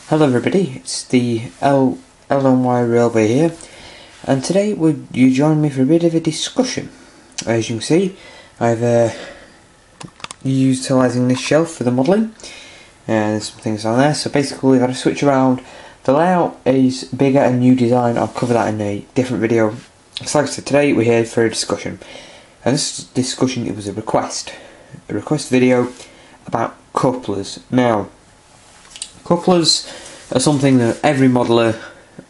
Hello everybody, it's the LNY Railway here, and today would you join me for a bit of a discussion. As you can see, I've utilising this shelf for the modelling, and there's some things on there. So basically we've got to switch around. The layout is bigger and new design. I'll cover that in a different video. So like I said, today we're here for a discussion, and this discussion, it was a request video about couplers. Now, couplers are something that every modeller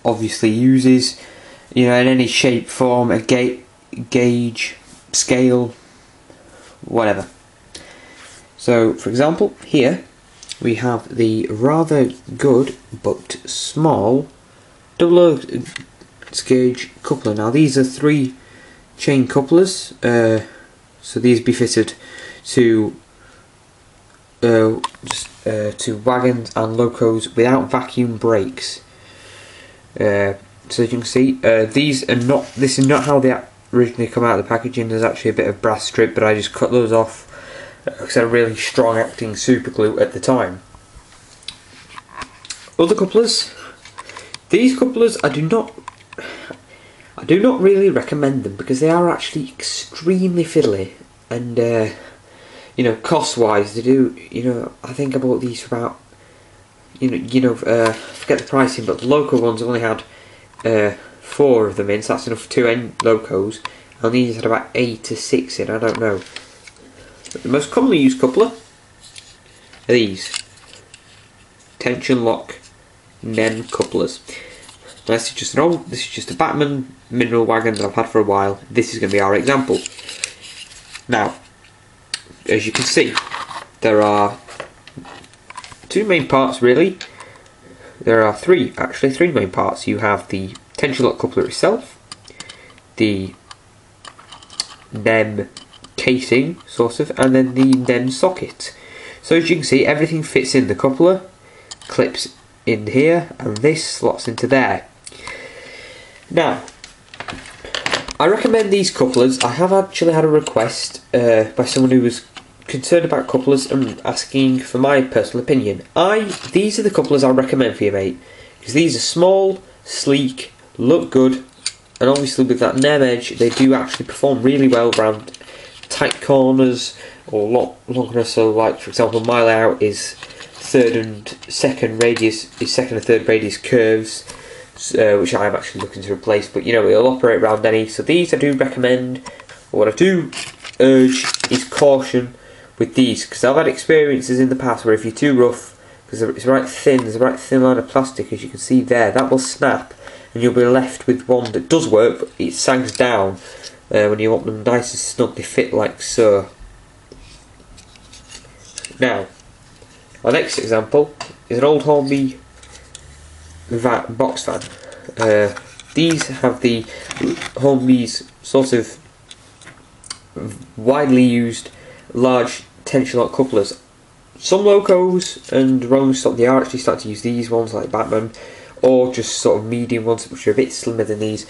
obviously uses, you know, in any shape, form, a gauge, scale, whatever. So, for example, here we have the rather good but small double gauge coupler. Now, these are 3-chain couplers, so these be fitted to wagons and locos without vacuum brakes. So as you can see, these are not. This is not how they originally come out of the packaging. There's actually a bit of brass strip, but I just cut those off because they're really strong acting super glue at the time. Other couplers. These couplers, I do not really recommend them because they are actually extremely fiddly and. You know, cost-wise, they do. You know, I think I bought these for about. Forget the pricing, but the local ones only had 4 of them in, so that's enough for 2 end locos. And these had about 8 to 6 in. I don't know. But the most commonly used coupler are these tension lock NEM couplers. Now, this is just a Batman mineral wagon that I've had for a while. This is going to be our example. Now, as you can see, there are 2 main parts really. There are 3 main parts. You have the tension lock coupler itself, the NEM casing, sort of, and then the NEM socket. So as you can see, everything fits in the coupler, clips in here, and this slots into there. Now, I recommend these couplers. I have actually had a request by someone who was concerned about couplers and asking for my personal opinion. These are the couplers I recommend for you, mate, because these are small, sleek, look good, and obviously with that NEM edge, they do actually perform really well around tight corners or longer. So, like for example, my layout is second and third radius curves, which I am actually looking to replace. But you know, it'll operate around any. So these I do recommend. But what I do urge is caution with these, because I've had experiences in the past where if you're too rough, because it's right thin, there's a right thin line of plastic, as you can see there, that will snap and you'll be left with one that does work, but it sags down when you want them nice and snugly fit like so. Now, our next example is an old Hornby box fan. These have the Hornby's sort of widely used large tension lock couplers. Some locos and rolling stock, they are actually starting to use these ones like Batman, or just sort of medium ones which are a bit slimmer than these.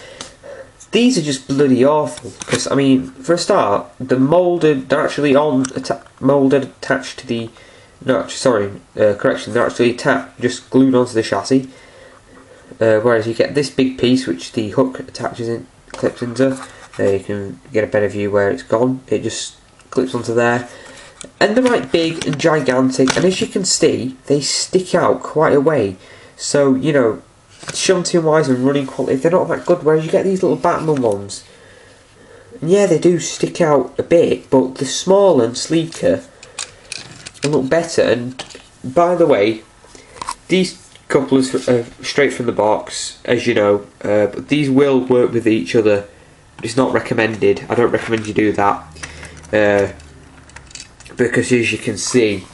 These are just bloody awful because, I mean, for a start, they're they're actually attached to the. No, sorry, correction. They're actually just glued onto the chassis. Whereas you get this big piece which the hook clips into. You can get a better view where it's gone. It just clips onto there, and they're right big and gigantic, and as you can see, they stick out quite a way. So you know, shunting wise and running quality, they're not that good. Whereas you get these little Batman ones, and yeah, they do stick out a bit, but they're smaller and sleeker and look better. And by the way, these couplers are straight from the box, as you know, but these will work with each other. It's not recommended. I don't recommend you do that because, as you can see,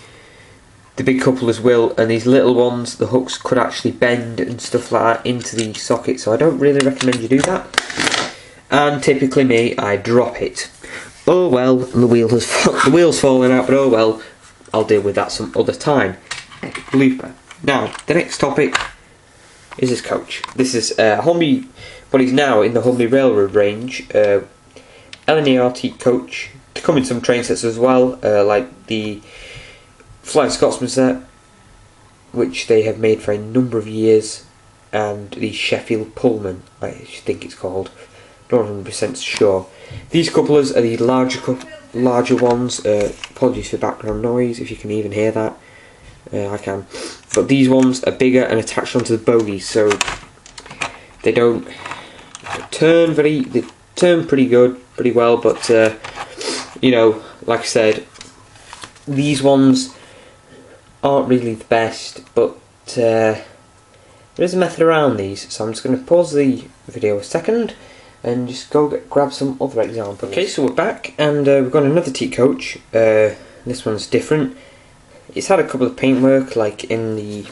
the big couplers will, and these little ones, the hooks could actually bend and stuff like that into the socket. So I don't really recommend you do that. And typically me, I drop it. Oh well, the wheel's falling out, but oh well, I'll deal with that some other time. Blooper. Now the next topic is this coach. This is Hornby. But he's now in the Hornby Railroad range, LNER coach, to come in some train sets as well, like the Flying Scotsman set, which they have made for a number of years, and the Sheffield Pullman, I think it's called. Not 100% sure. These couplers are the larger ones. Apologies for background noise, if you can even hear that. I can. But these ones are bigger and attached onto the bogies, so they don't turn very. They turn pretty well, but you know, like I said, these ones aren't really the best, but there is a method around these, so I'm just going to pause the video a second and just go grab some other examples. Okay, so we're back, and we've got another teak coach. This one's different. It's had a couple of paintwork, like in the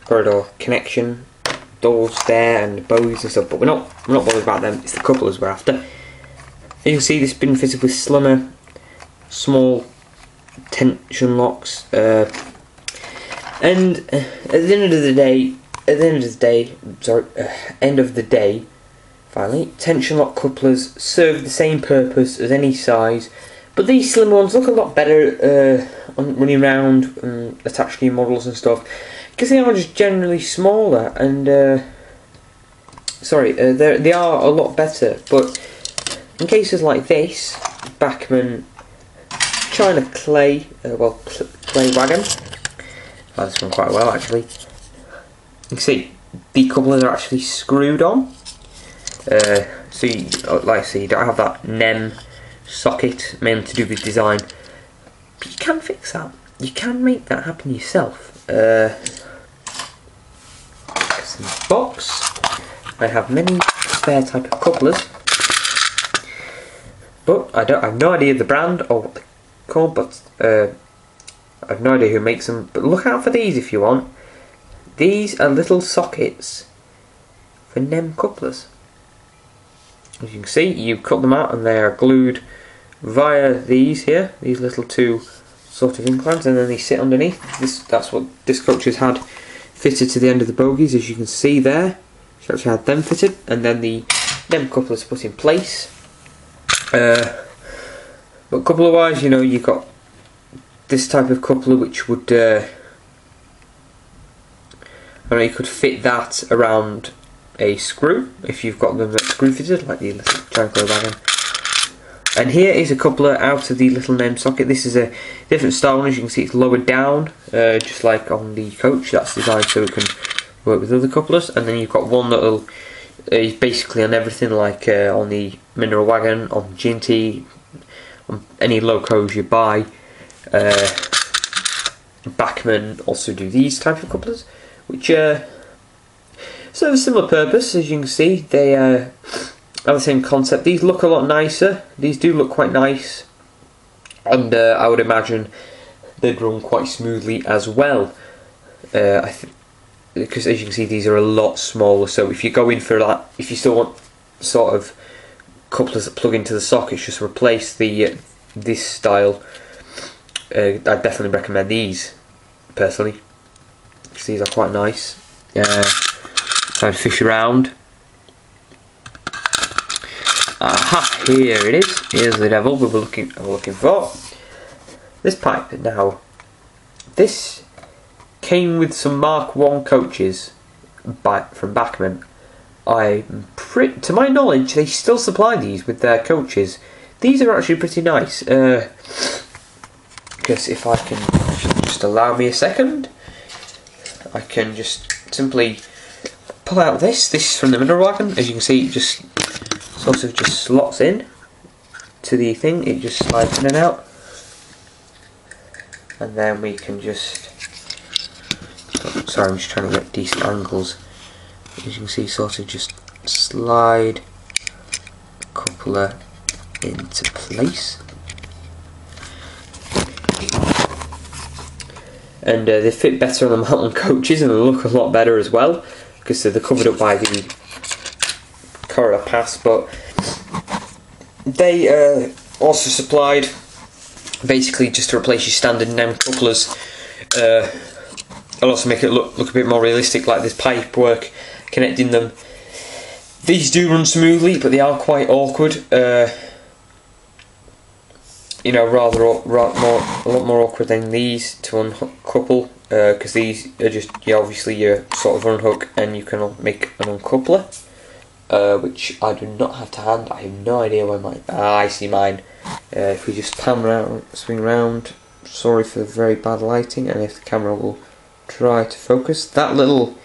corridor connection doors there and the bogies and stuff, but we're not bothered about them. It's the couplers we're after. You can see this has been fitted with slimmer, small tension locks, and at the end of the day, finally, tension lock couplers serve the same purpose as any size, but these slim ones look a lot better on running around and attached to your models and stuff, because they are just generally smaller, and they are a lot better. But in cases like this, Bachmann China clay, clay wagon. Oh, this one quite well actually. You can see the couplers are actually screwed on. So you, like I say, you don't have that NEM socket mainly to do with design, but you can fix that. You can make that happen yourself. Some box. I have many spare type of couplers, but I have no idea the brand or what they're called, but I have no idea who makes them. But look out for these if you want. These are little sockets for NEM couplers. As you can see, you cut them out and they are glued via these here, these little two sort of inclines, and then they sit underneath. That's what this coach has had fitted to the end of the bogies, as you can see there. She actually had them fitted, and then the NEM couplers put in place. But coupler wise, you know, you've got this type of coupler which would I don't know, you could fit that around a screw if you've got them screw fitted, like the little Janko wagon. And here is a coupler out of the little NEM socket. This is a different style one. As you can see, it's lowered down, just like on the coach. That's designed so it can work with other couplers. And then you've got one that'll is basically on everything, like on the Mineral Wagon, on G&T, on any locos you buy. Bachmann also do these type of couplers, which serve a similar purpose. As you can see, they have the same concept. These look a lot nicer. These do look quite nice, and I would imagine they'd run quite smoothly as well. Because as you can see, these are a lot smaller. So if you go in for that, if you still want sort of couplers that plug into the sockets, just replace the this style. I'd definitely recommend these personally, because these are quite nice. Time to fish around. Aha! Here it is. Here's the devil we were looking for. This pipe. Now, this came with some Mark I coaches from Bachmann. To my knowledge, they still supply these with their coaches. These are actually pretty nice. Because if I can just allow me a second, I can just simply pull out this. This is from the Mineral Wagon. As you can see, it just sort of just slots in to the thing. It just slides in and out, and then we can just. Sorry, I'm just trying to get decent angles. As you can see, sort of just slide the coupler into place. And they fit better on the mountain coaches, and they look a lot better as well, because they're covered up by the corridor pass. But they also supplied, basically just to replace your standard NEM couplers. I'll also make it look a bit more realistic, like this pipe work connecting them. These do run smoothly, but they are quite awkward. You know, a lot more awkward than these to uncouple. because these are just obviously your sort of unhook, and you can make an uncoupler, which I do not have to hand. I have no idea where mine. I see mine. If we just pan round, swing round. Sorry for the very bad lighting, and if the camera will try to focus, that little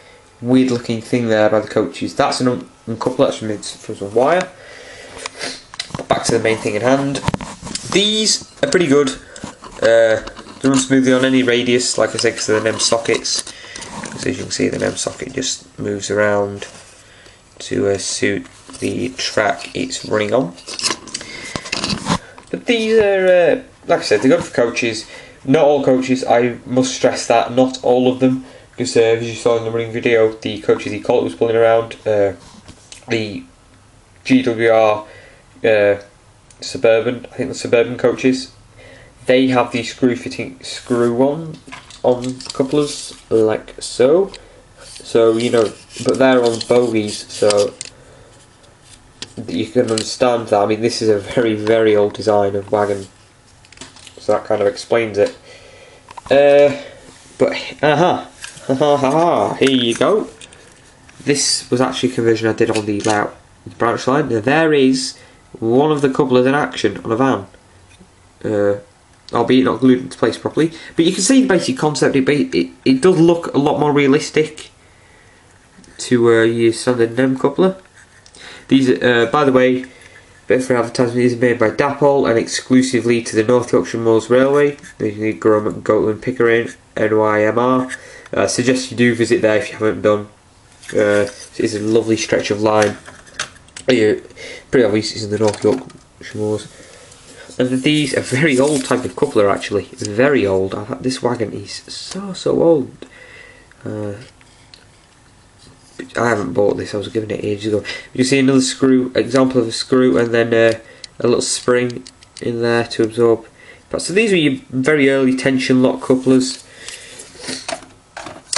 weird looking thing there by the coaches, that's an uncoupler. That's from some wire. Back to the main thing in hand. These are pretty good. They run smoothly on any radius, like I said, because of the NEM sockets. So as you can see, the NEM socket just moves around to suit the track it's running on. But these are, like I said, they're good for coaches. Not all coaches, I must stress that, not all of them. Because as you saw in the running video, the coaches he called was pulling around, the GWR Suburban, I think the Suburban coaches, they have the screw-on couplers like so. So you know, but they're on bogies, so you can understand that. I mean, this is a very, very old design of wagon, so that kind of explains it. But here you go. This was actually a conversion I did on the branch line. Now, there is one of the couplers in action on a van, albeit not glued into place properly. But you can see the basic concept. It does look a lot more realistic to your standard NEM coupler. These, by the way, bit for advertisement, these are made by Dapol and exclusively to the North Yorkshire Moors Railway. You need Graham, Goatland, Pickering, NYMR. Suggest you do visit there if you haven't done. It's a lovely stretch of line. Pretty obvious it's in the North Yorkshire Moors. And these are very old type of coupler actually. Very old. This wagon is so old. I haven't bought this, I was given it ages ago. You see another screw, example of a screw, and then a little spring in there to absorb. But so these are your very early tension lock couplers.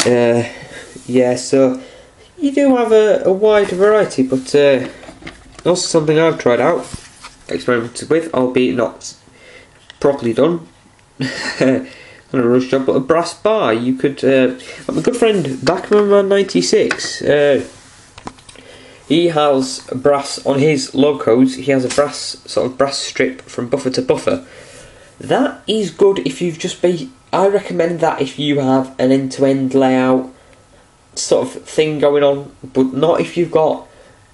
Yeah, so you do have a wide variety, but also something I've tried out, experimented with, albeit not properly done. On a rush job, but a brass bar. You could. My good friend Backman96. He has brass on his locos. He has a brass strip from buffer to buffer. That is good if you've just been. I recommend that if you have an end-to-end layout sort of thing going on, but not if you've got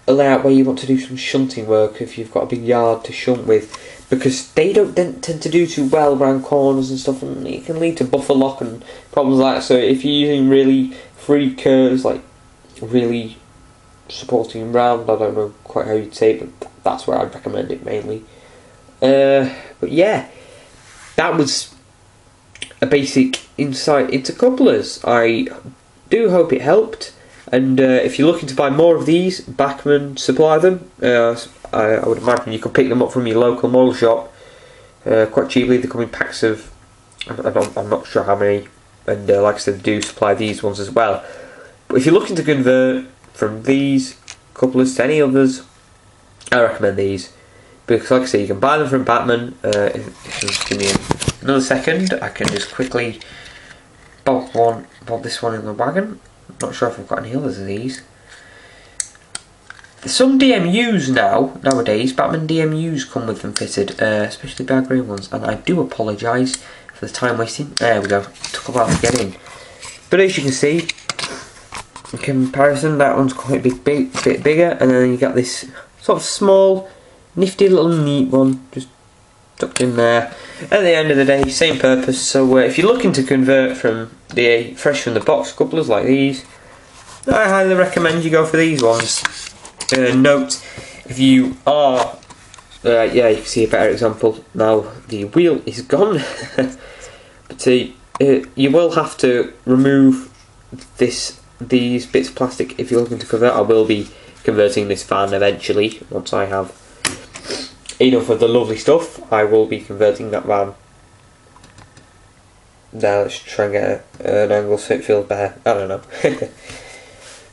a layout where you want to do some shunting work. If you've got a big yard to shunt with. Because they don't tend to do too well around corners and stuff, and it can lead to buffer lock and problems like that. So if you're using really free curves, like really supporting round, I don't know quite how you'd say it, but that's where I'd recommend it mainly. But yeah, that was a basic insight into couplers. I do hope it helped, and if you're looking to buy more of these, Backman supply them. I would imagine you could pick them up from your local model shop quite cheaply. They come in packs of, I'm not sure how many, and like I said, they do supply these ones as well. But if you're looking to convert from these couplers to any others, I recommend these, because like I say, you can buy them from Batman. If you just give me another second, I can just quickly bob this one in the wagon. I'm not sure if I've got any others of these. Some DMUs nowadays, Batman DMUs come with them fitted, especially bad green ones, and I do apologise for the time wasting. There we go, it took a while to get in. But as you can see, in comparison, that one's quite a bit bigger, and then you got this sort of small, nifty little neat one, just tucked in there. At the end of the day, same purpose, so if you're looking to convert from the fresh from the box couplers like these, I highly recommend you go for these ones. Note, if you are, yeah, you can see a better example now. The wheel is gone, but you will have to remove these bits of plastic if you're looking to convert. I will be converting this van eventually once I have enough of the lovely stuff. I will be converting that van. Now let's try and get an angle so it feels better. I don't know,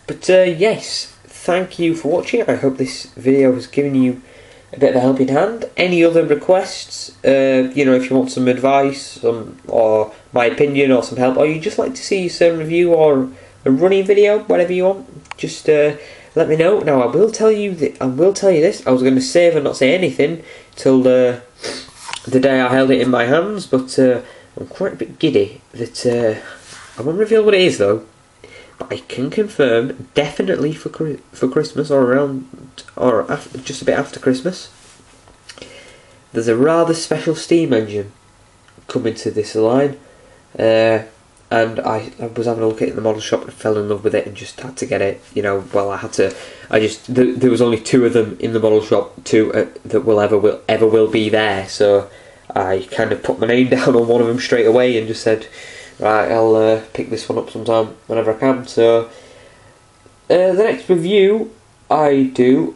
but yes. Thank you for watching. I hope this video has given you a bit of a helping hand. Any other requests, you know, if you want some advice, or my opinion, or some help, or you just like to see a certain review or a running video, whatever you want, just let me know. Now I will tell you this. I was going to save and not say anything till the day I held it in my hands, but I'm quite a bit giddy that I won't reveal what it is though. But I can confirm, definitely for Christmas, or around, or after, just a bit after Christmas, there's a rather special steam engine coming to this line, and I was having a look at it in the model shop and fell in love with it and just had to get it. You know, well, I had to. There was only 2 of them in the model shop, 2 that will be there. So I kind of put my name down on one of them straight away and just said, right, I'll pick this one up sometime whenever I can. So the next review I do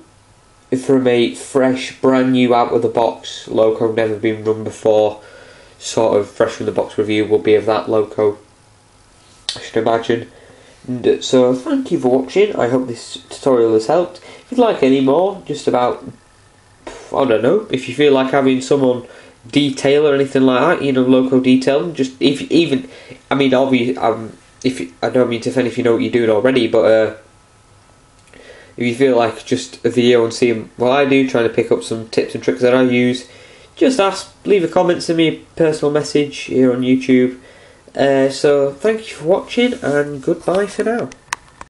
from a fresh, brand new, out of the box loco, never been run before, sort of fresh from the box review will be of that loco, I should imagine. And so thank you for watching. I hope this tutorial has helped. If you'd like any more, just about, I don't know, if you feel like having someone detail or anything like that, you know, loco detail, just I mean, obviously, I don't mean to offend if you know what you're doing already, but if you feel like just a video and seeing what I do, trying to pick up some tips and tricks that I use, just leave a comment, send me a personal message here on YouTube. So thank you for watching, and goodbye for now.